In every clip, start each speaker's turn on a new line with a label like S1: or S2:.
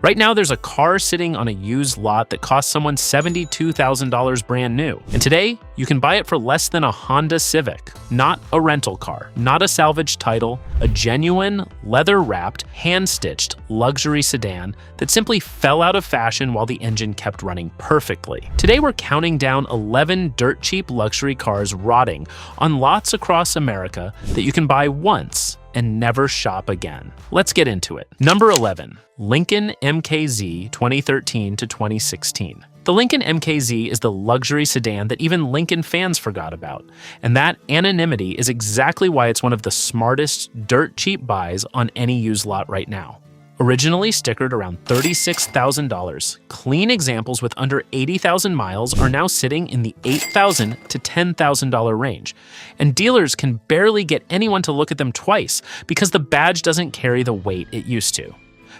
S1: Right now, there's a car sitting on a used lot that cost someone $72,000 brand new. And today, you can buy it for less than a Honda Civic. Not a rental car, not a salvage title, a genuine, leather-wrapped, hand-stitched luxury sedan that simply fell out of fashion while the engine kept running perfectly. Today, we're counting down 11 dirt-cheap luxury cars rotting on lots across America that you can buy once and never shop again. Let's get into it. Number 11, Lincoln MKZ 2013 to 2016. The Lincoln MKZ is the luxury sedan that even Lincoln fans forgot about, and that anonymity is exactly why it's one of the smartest dirt cheap buys on any used lot right now. Originally stickered around $36,000, clean examples with under 80,000 miles are now sitting in the $8,000 to $10,000 range, and dealers can barely get anyone to look at them twice because the badge doesn't carry the weight it used to.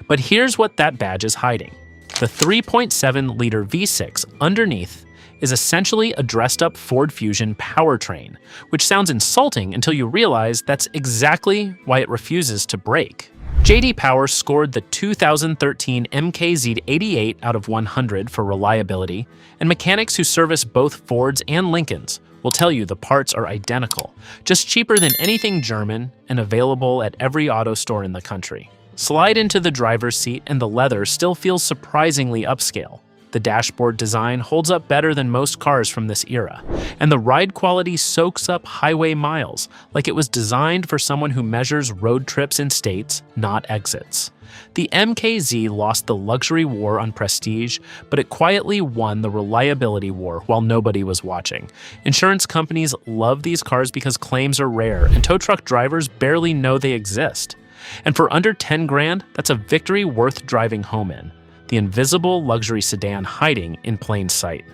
S1: But here's what that badge is hiding. The 3.7-liter V6 underneath is essentially a dressed-up Ford Fusion powertrain, which sounds insulting until you realize that's exactly why it refuses to break. J.D. Power scored the 2013 MKZ 88 out of 100 for reliability, and mechanics who service both Fords and Lincolns will tell you the parts are identical, just cheaper than anything German and available at every auto store in the country. Slide into the driver's seat and the leather still feels surprisingly upscale. The dashboard design holds up better than most cars from this era, and the ride quality soaks up highway miles like it was designed for someone who measures road trips in states, not exits. The MKZ lost the luxury war on prestige, but it quietly won the reliability war while nobody was watching. Insurance companies love these cars because claims are rare, and tow truck drivers barely know they exist. And for under 10 grand, that's a victory worth driving home in. The invisible luxury sedan hiding in plain sight.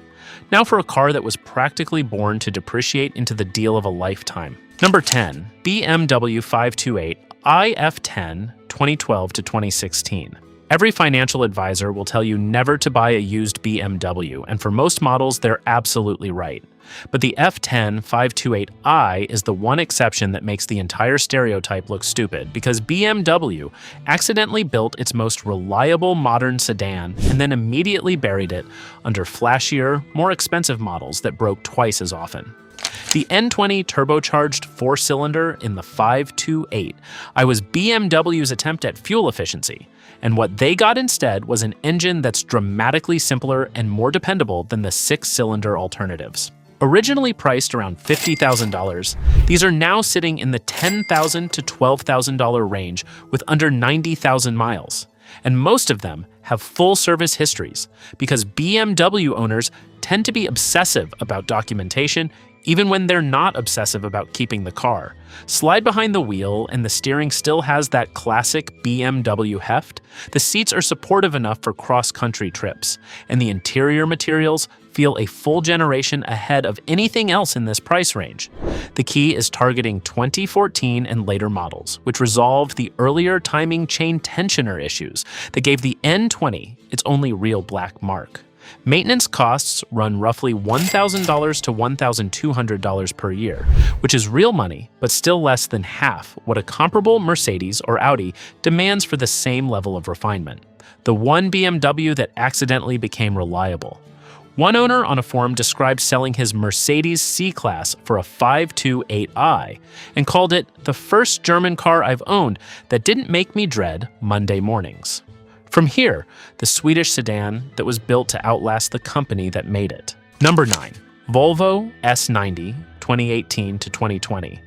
S1: Now for a car that was practically born to depreciate into the deal of a lifetime. Number 10, BMW 528 iF10 2012 to 2016. Every financial advisor will tell you never to buy a used BMW, and for most models, they're absolutely right. But the F10 528i is the one exception that makes the entire stereotype look stupid, because BMW accidentally built its most reliable modern sedan and then immediately buried it under flashier, more expensive models that broke twice as often. The N20 turbocharged four-cylinder in the 528i was BMW's attempt at fuel efficiency, and what they got instead was an engine that's dramatically simpler and more dependable than the six-cylinder alternatives. Originally priced around $50,000, these are now sitting in the $10,000 to $12,000 range with under 90,000 miles. And most of them have full service histories because BMW owners tend to be obsessive about documentation even when they're not obsessive about keeping the car. Slide behind the wheel and the steering still has that classic BMW heft. The seats are supportive enough for cross-country trips, and the interior materials feel a full generation ahead of anything else in this price range. The key is targeting 2014 and later models, which resolved the earlier timing chain tensioner issues that gave the N20 its only real black mark. Maintenance costs run roughly $1,000 to $1,200 per year, which is real money, but still less than half what a comparable Mercedes or Audi demands for the same level of refinement. The one BMW that accidentally became reliable. One owner on a forum described selling his Mercedes C-Class for a 528i and called it the first German car I've owned that didn't make me dread Monday mornings. From here, the Swedish sedan that was built to outlast the company that made it. Number 9, Volvo S90 2018 to 2020.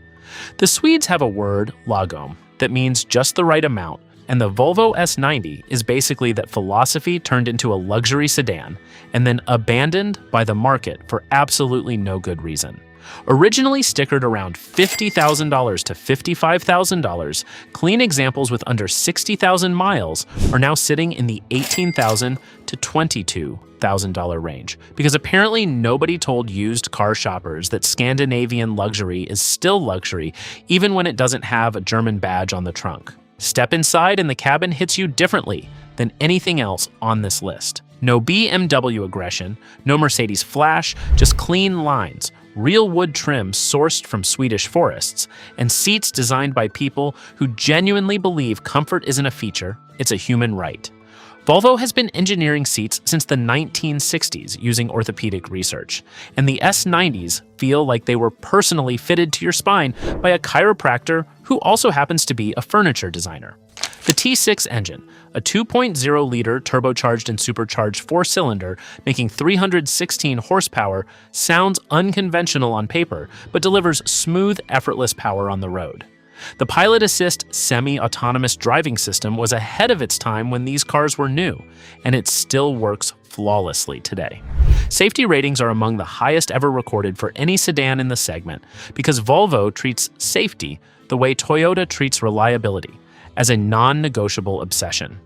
S1: The Swedes have a word, lagom, that means just the right amount, and the Volvo S90 is basically that philosophy turned into a luxury sedan and then abandoned by the market for absolutely no good reason. Originally stickered around $50,000 to $55,000, clean examples with under 60,000 miles are now sitting in the $18,000 to $22,000 range, because apparently nobody told used car shoppers that Scandinavian luxury is still luxury even when it doesn't have a German badge on the trunk. Step inside and the cabin hits you differently than anything else on this list. No BMW aggression, no Mercedes flash, just clean lines, real wood trim sourced from Swedish forests, and seats designed by people who genuinely believe comfort isn't a feature, it's a human right. Volvo has been engineering seats since the 1960s using orthopedic research, and the S90s feel like they were personally fitted to your spine by a chiropractor who also happens to be a furniture designer. The T6 engine, a 2.0-liter turbocharged and supercharged four-cylinder making 316 horsepower, sounds unconventional on paper, but delivers smooth, effortless power on the road. The Pilot Assist semi-autonomous driving system was ahead of its time when these cars were new, and it still works flawlessly today. Safety ratings are among the highest ever recorded for any sedan in the segment because Volvo treats safety the way Toyota treats reliability, as a non-negotiable obsession.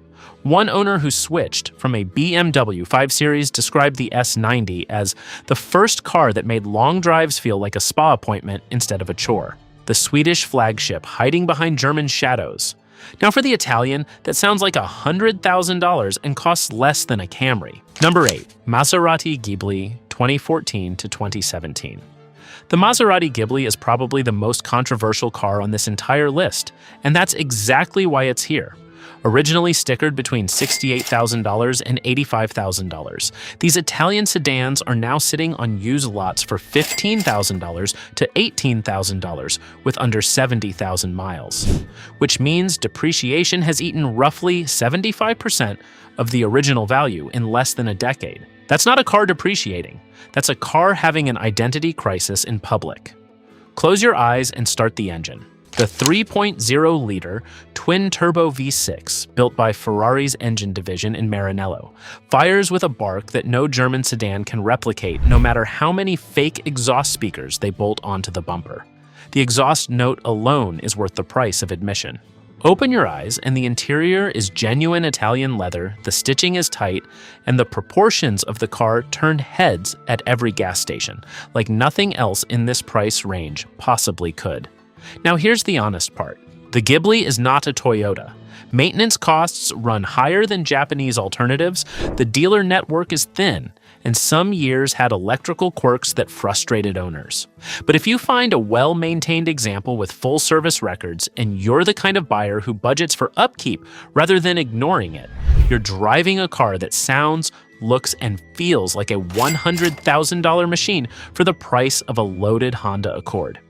S1: One owner who switched from a BMW 5 Series described the S90 as the first car that made long drives feel like a spa appointment instead of a chore. The Swedish flagship hiding behind German shadows. Now for the Italian, that sounds like $100,000 and costs less than a Camry. Number 8. Maserati Ghibli 2014 to 2017. The Maserati Ghibli is probably the most controversial car on this entire list, and that's exactly why it's here. Originally stickered between $68,000 and $85,000, these Italian sedans are now sitting on used lots for $15,000 to $18,000 with under 70,000 miles, which means depreciation has eaten roughly 75% of the original value in less than a decade. That's not a car depreciating. That's a car having an identity crisis in public. Close your eyes and start the engine. The 3.0-liter twin-turbo V6, built by Ferrari's engine division in Maranello, fires with a bark that no German sedan can replicate no matter how many fake exhaust speakers they bolt onto the bumper. The exhaust note alone is worth the price of admission. Open your eyes and the interior is genuine Italian leather, the stitching is tight, and the proportions of the car turned heads at every gas station, like nothing else in this price range possibly could. Now here's the honest part. The Ghibli is not a Toyota. Maintenance costs run higher than Japanese alternatives, the dealer network is thin, and some years had electrical quirks that frustrated owners. But if you find a well-maintained example with full service records and you're the kind of buyer who budgets for upkeep rather than ignoring it, you're driving a car that sounds, looks, and feels like a $100,000 machine for the price of a loaded Honda Accord.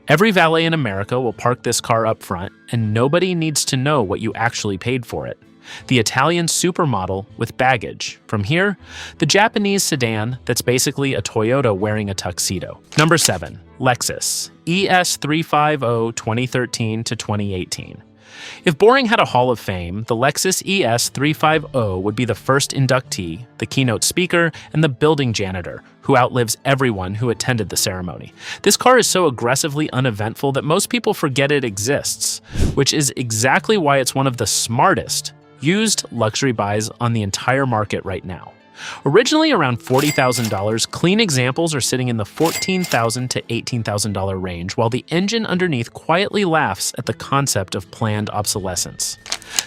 S1: Every valet in America will park this car up front, and nobody needs to know what you actually paid for it. The Italian supermodel with baggage. From here, the Japanese sedan that's basically a Toyota wearing a tuxedo. Number 7. Lexus ES350 2013 to 2018. If boring had a Hall of Fame, the Lexus ES350 would be the first inductee, the keynote speaker, and the building janitor, who outlives everyone who attended the ceremony. This car is so aggressively uneventful that most people forget it exists, which is exactly why it's one of the smartest used luxury buys on the entire market right now. Originally around $40,000, clean examples are sitting in the $14,000 to $18,000 range, while the engine underneath quietly laughs at the concept of planned obsolescence.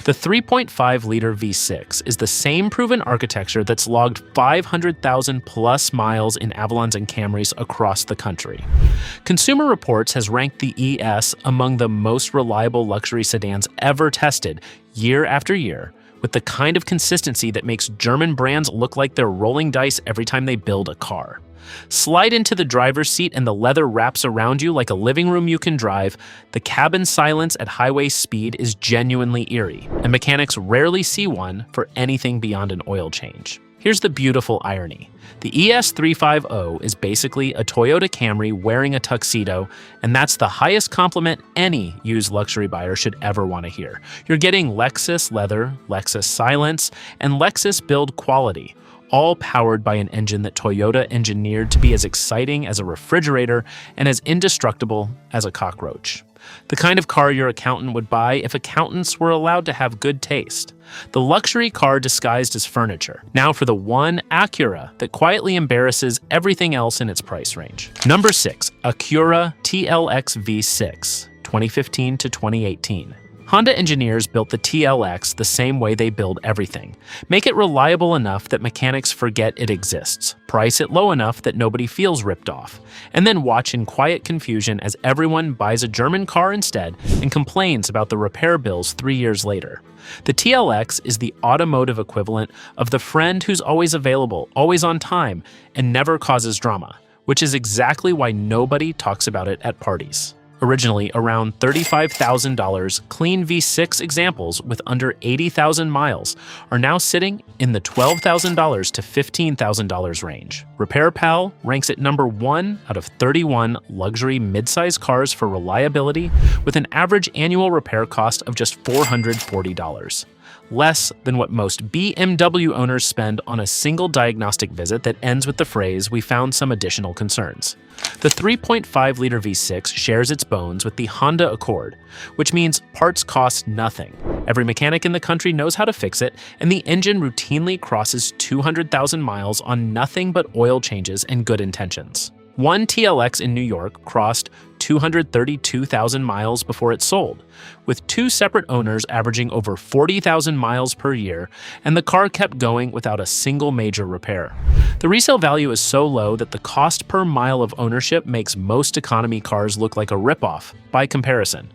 S1: The 3.5-liter V6 is the same proven architecture that's logged 500,000 plus miles in Avalons and Camrys across the country. Consumer Reports has ranked the ES among the most reliable luxury sedans ever tested, year after year, with the kind of consistency that makes German brands look like they're rolling dice every time they build a car. Slide into the driver's seat and the leather wraps around you like a living room you can drive. The cabin silence at highway speed is genuinely eerie, and mechanics rarely see one for anything beyond an oil change. Here's the beautiful irony. The ES350 is basically a Toyota Camry wearing a tuxedo, and that's the highest compliment any used luxury buyer should ever want to hear. You're getting Lexus leather, Lexus silence, and Lexus build quality, all powered by an engine that Toyota engineered to be as exciting as a refrigerator and as indestructible as a cockroach. The kind of car your accountant would buy if accountants were allowed to have good taste. The luxury car disguised as furniture. Now for the one Acura that quietly embarrasses everything else in its price range. Number 6. Acura TLX V6, 2015 to 2018. Honda engineers built the TLX the same way they build everything. Make it reliable enough that mechanics forget it exists, price it low enough that nobody feels ripped off, and then watch in quiet confusion as everyone buys a German car instead and complains about the repair bills 3 years later. The TLX is the automotive equivalent of the friend who's always available, always on time, and never causes drama, which is exactly why nobody talks about it at parties. Originally around $35,000, clean V6 examples with under 80,000 miles are now sitting in the $12,000 to $15,000 range. RepairPal ranks it number 1 out of 31 luxury midsize cars for reliability, with an average annual repair cost of just $440. Less than what most BMW owners spend on a single diagnostic visit that ends with the phrase, "We found some additional concerns." The 3.5-liter V6 shares its bones with the Honda Accord, which means parts cost nothing. Every mechanic in the country knows how to fix it, and the engine routinely crosses 200,000 miles on nothing but oil changes and good intentions. One TLX in New York crossed 232,000 miles before it sold, with 2 separate owners averaging over 40,000 miles per year, and the car kept going without a single major repair. The resale value is so low that the cost per mile of ownership makes most economy cars look like a ripoff by comparison.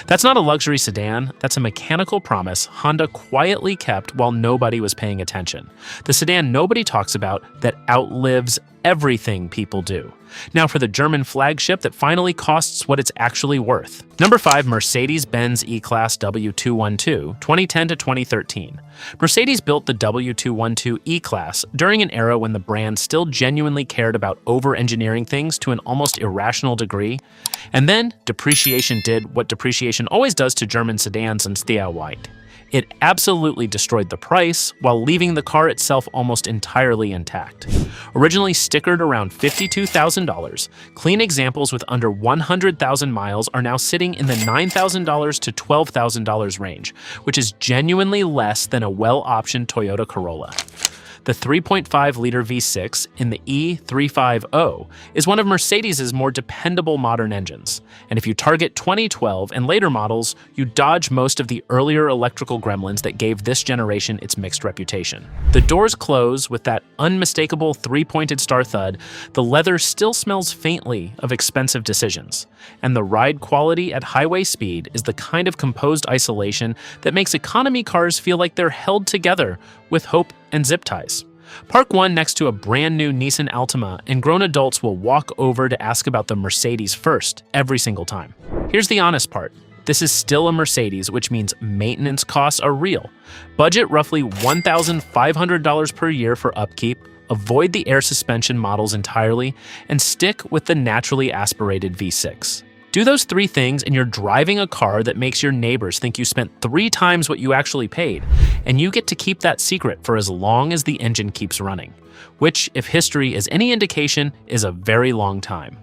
S1: That's not a luxury sedan, that's a mechanical promise Honda quietly kept while nobody was paying attention. The sedan nobody talks about that outlives everything people do. Now for the German flagship that finally costs what it's actually worth. Number 5, Mercedes-Benz E-Class W212, 2010 to 2013. Mercedes built the W212 E-Class during an era when the brand still genuinely cared about over-engineering things to an almost irrational degree. And then depreciation did what depreciation always does to German sedans and steel white. It absolutely destroyed the price while leaving the car itself almost entirely intact. Originally stickered around $52,000, clean examples with under 100,000 miles are now sitting in the $9,000 to $12,000 range, which is genuinely less than a well-optioned Toyota Corolla. The 3.5-liter V6 in the E350 is one of Mercedes' more dependable modern engines, and if you target 2012 and later models, you dodge most of the earlier electrical gremlins that gave this generation its mixed reputation. The doors close with that unmistakable 3-pointed star thud, the leather still smells faintly of expensive decisions, and the ride quality at highway speed is the kind of composed isolation that makes economy cars feel like they're held together with hope and zip ties. Park one next to a brand new Nissan Altima and grown adults will walk over to ask about the Mercedes first every single time. Here's the honest part. This is still a Mercedes, which means maintenance costs are real. Budget roughly $1,500 per year for upkeep, avoid the air suspension models entirely, and stick with the naturally aspirated V6. Do those 3 things and you're driving a car that makes your neighbors think you spent 3 times what you actually paid, and you get to keep that secret for as long as the engine keeps running, which, if history is any indication, is a very long time.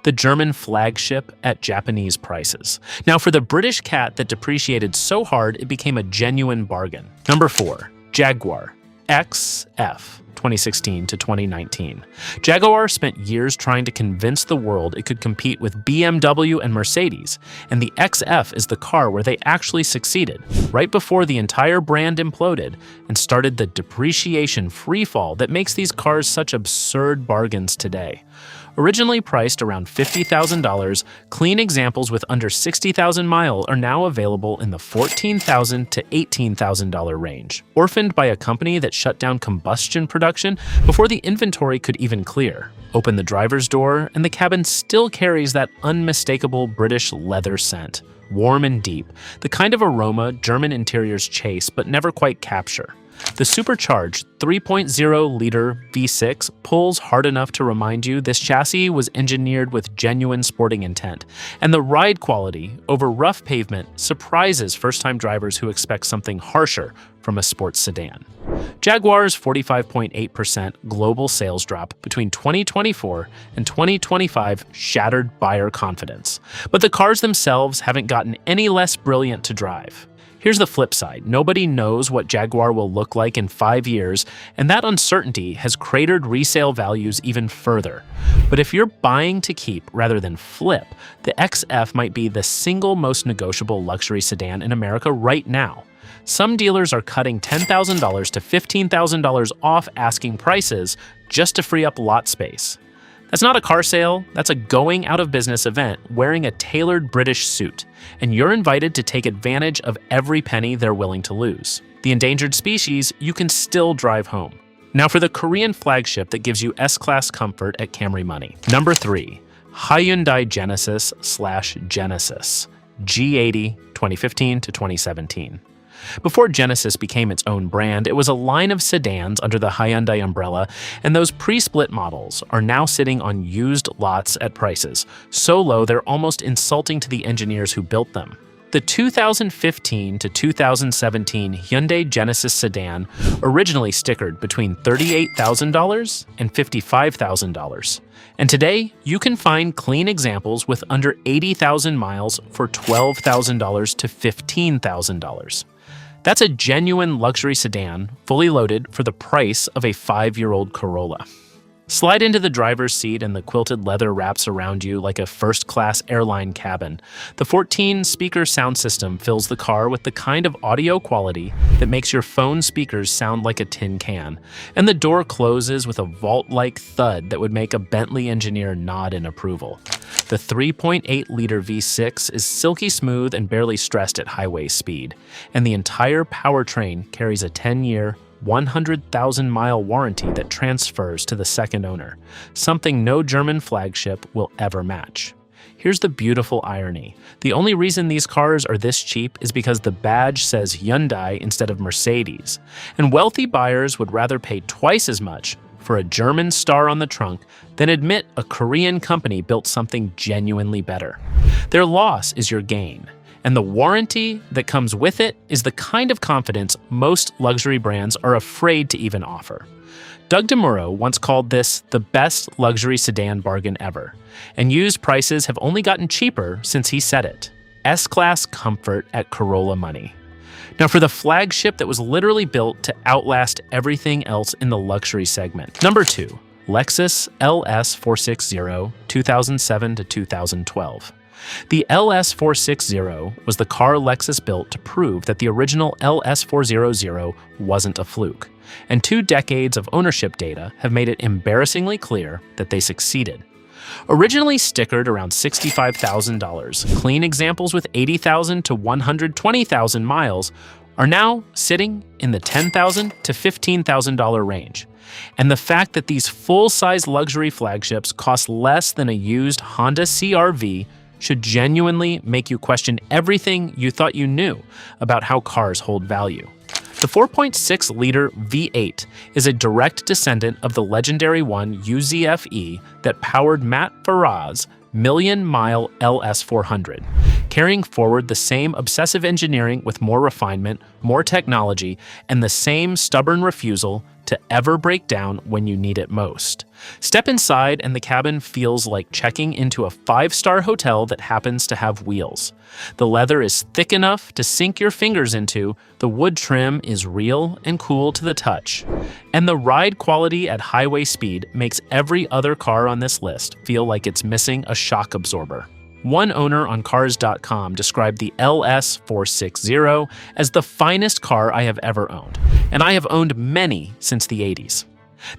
S1: The German flagship at Japanese prices. Now for the British cat that depreciated so hard it became a genuine bargain. Number 4, Jaguar XF. 2016 to 2019. Jaguar spent years trying to convince the world it could compete with BMW and Mercedes, and the XF is the car where they actually succeeded, right before the entire brand imploded and started the depreciation freefall that makes these cars such absurd bargains today. Originally priced around $50,000, clean examples with under 60,000 miles are now available in the $14,000 to $18,000 range. Orphaned by a company that shut down combustion production before the inventory could even clear. Open the driver's door, and the cabin still carries that unmistakable British leather scent. Warm and deep, the kind of aroma German interiors chase but never quite capture. The supercharged 3.0-liter V6 pulls hard enough to remind you this chassis was engineered with genuine sporting intent, and the ride quality over rough pavement surprises first-time drivers who expect something harsher from a sports sedan. Jaguar's 45.8% global sales drop between 2024 and 2025 shattered buyer confidence, but the cars themselves haven't gotten any less brilliant to drive. Here's the flip side. Nobody knows what Jaguar will look like in 5 years, and that uncertainty has cratered resale values even further. But if you're buying to keep rather than flip, the XF might be the single most negotiable luxury sedan in America right now. Some dealers are cutting $10,000 to $15,000 off asking prices just to free up lot space. That's not a car sale, that's a going out of business event wearing a tailored British suit, and you're invited to take advantage of every penny they're willing to lose. The endangered species you can still drive home. Now for the Korean flagship that gives you S-Class comfort at Camry money. Number 3, Hyundai Genesis/Genesis, G80 2015 to 2017. Before Genesis became its own brand, it was a line of sedans under the Hyundai umbrella, and those pre-split models are now sitting on used lots at prices so low they're almost insulting to the engineers who built them. The 2015 to 2017 Hyundai Genesis sedan originally stickered between $38,000 and $55,000. And today, you can find clean examples with under 80,000 miles for $12,000 to $15,000. That's a genuine luxury sedan, fully loaded for the price of a 5-year-old Corolla. Slide into the driver's seat and the quilted leather wraps around you like a first-class airline cabin. The 14-speaker sound system fills the car with the kind of audio quality that makes your phone speakers sound like a tin can. And the door closes with a vault-like thud that would make a Bentley engineer nod in approval. The 3.8-liter V6 is silky smooth and barely stressed at highway speed. And the entire powertrain carries a 10-year, 100,000-mile warranty that transfers to the second owner, something no German flagship will ever match. Here's the beautiful irony. The only reason these cars are this cheap is because the badge says Hyundai instead of Mercedes, and wealthy buyers would rather pay twice as much for a German star on the trunk than admit a Korean company built something genuinely better. Their loss is your gain. And the warranty that comes with it is the kind of confidence most luxury brands are afraid to even offer. Doug DeMuro once called this the best luxury sedan bargain ever, and used prices have only gotten cheaper since he said it. S-Class comfort at Corolla money. Now for the flagship that was literally built to outlast everything else in the luxury segment. Number 2, Lexus LS460, 2007 to 2012. The LS460 was the car Lexus built to prove that the original LS400 wasn't a fluke, and 2 decades of ownership data have made it embarrassingly clear that they succeeded. Originally stickered around $65,000, clean examples with 80,000 to 120,000 miles are now sitting in the $10,000 to $15,000 range. And the fact that these full-size luxury flagships cost less than a used Honda CR-V should genuinely make you question everything you thought you knew about how cars hold value. The 4.6-liter V8 is a direct descendant of the legendary one UZF-E that powered Matt Farah's million-mile LS400, carrying forward the same obsessive engineering with more refinement, more technology, and the same stubborn refusal to ever break down when you need it most. Step inside and the cabin feels like checking into a 5-star hotel that happens to have wheels. The leather is thick enough to sink your fingers into, the wood trim is real and cool to the touch, and the ride quality at highway speed makes every other car on this list feel like it's missing a shock absorber. One owner on Cars.com described the LS460 as the finest car I have ever owned, and I have owned many since the 80s.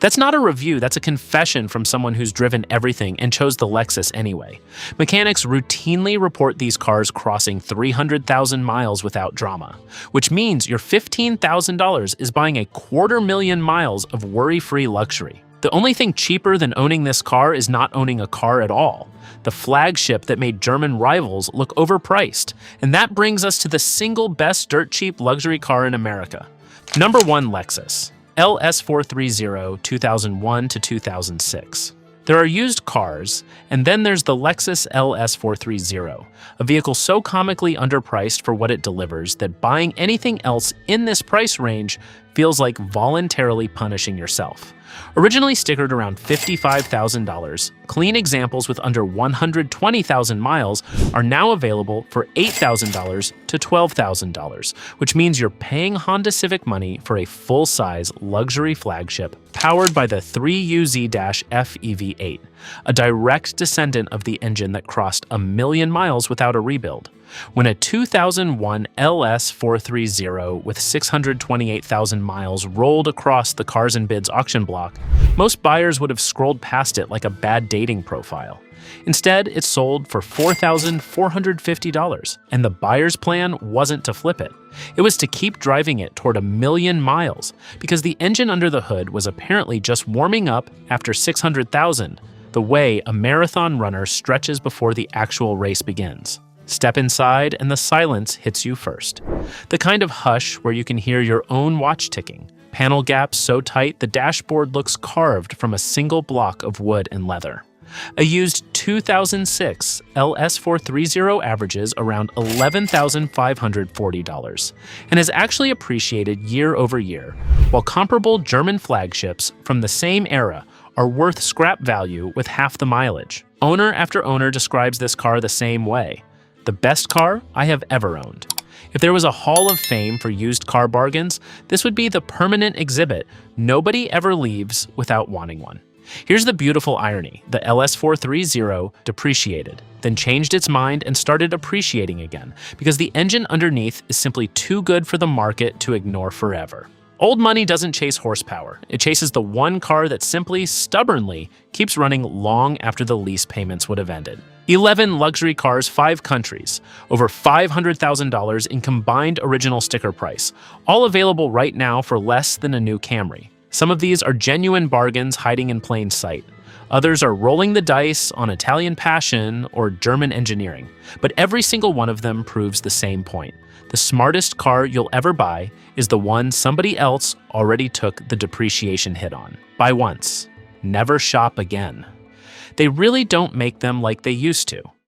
S1: That's not a review, that's a confession from someone who's driven everything and chose the Lexus anyway. Mechanics routinely report these cars crossing 300,000 miles without drama, which means your $15,000 is buying 250,000 miles of worry-free luxury. The only thing cheaper than owning this car is not owning a car at all. The flagship that made German rivals look overpriced. And that brings us to the single best dirt cheap luxury car in America. Number 1, Lexus LS430, 2001 to 2006. There are used cars, and then there's the Lexus LS430, a vehicle so comically underpriced for what it delivers that buying anything else in this price range feels like voluntarily punishing yourself. Originally stickered around $55,000, clean examples with under 120,000 miles are now available for $8,000 to $12,000, which means you're paying Honda Civic money for a full-size luxury flagship powered by the 3UZ-F EV8, a direct descendant of the engine that crossed 1 million miles without a rebuild. When a 2001 LS430 with 628,000 miles rolled across the Cars and Bids auction block, most buyers would have scrolled past it like a bad dating profile. Instead, it sold for $4,450, and the buyer's plan wasn't to flip it. It was to keep driving it toward 1 million miles, because the engine under the hood was apparently just warming up after 600,000, the way a marathon runner stretches before the actual race begins. Step inside and the silence hits you first. The kind of hush where you can hear your own watch ticking. Panel gaps so tight the dashboard looks carved from a single block of wood and leather. A used 2006 LS430 averages around $11,540 and has actually appreciated year over year, while comparable German flagships from the same era are worth scrap value with half the mileage. Owner after owner describes this car the same way. The best car I have ever owned. If there was a hall of fame for used car bargains, this would be the permanent exhibit nobody ever leaves without wanting one. Here's the beautiful irony. The LS430 depreciated, then changed its mind and started appreciating again, because the engine underneath is simply too good for the market to ignore forever. Old money doesn't chase horsepower. It chases the one car that simply, stubbornly, keeps running long after the lease payments would have ended. 11 luxury cars, 5 countries, over $500,000 in combined original sticker price, all available right now for less than a new Camry. Some of these are genuine bargains hiding in plain sight. Others are rolling the dice on Italian passion or German engineering. But every single one of them proves the same point. The smartest car you'll ever buy is the one somebody else already took the depreciation hit on. Buy once, never shop again. They really don't make them like they used to.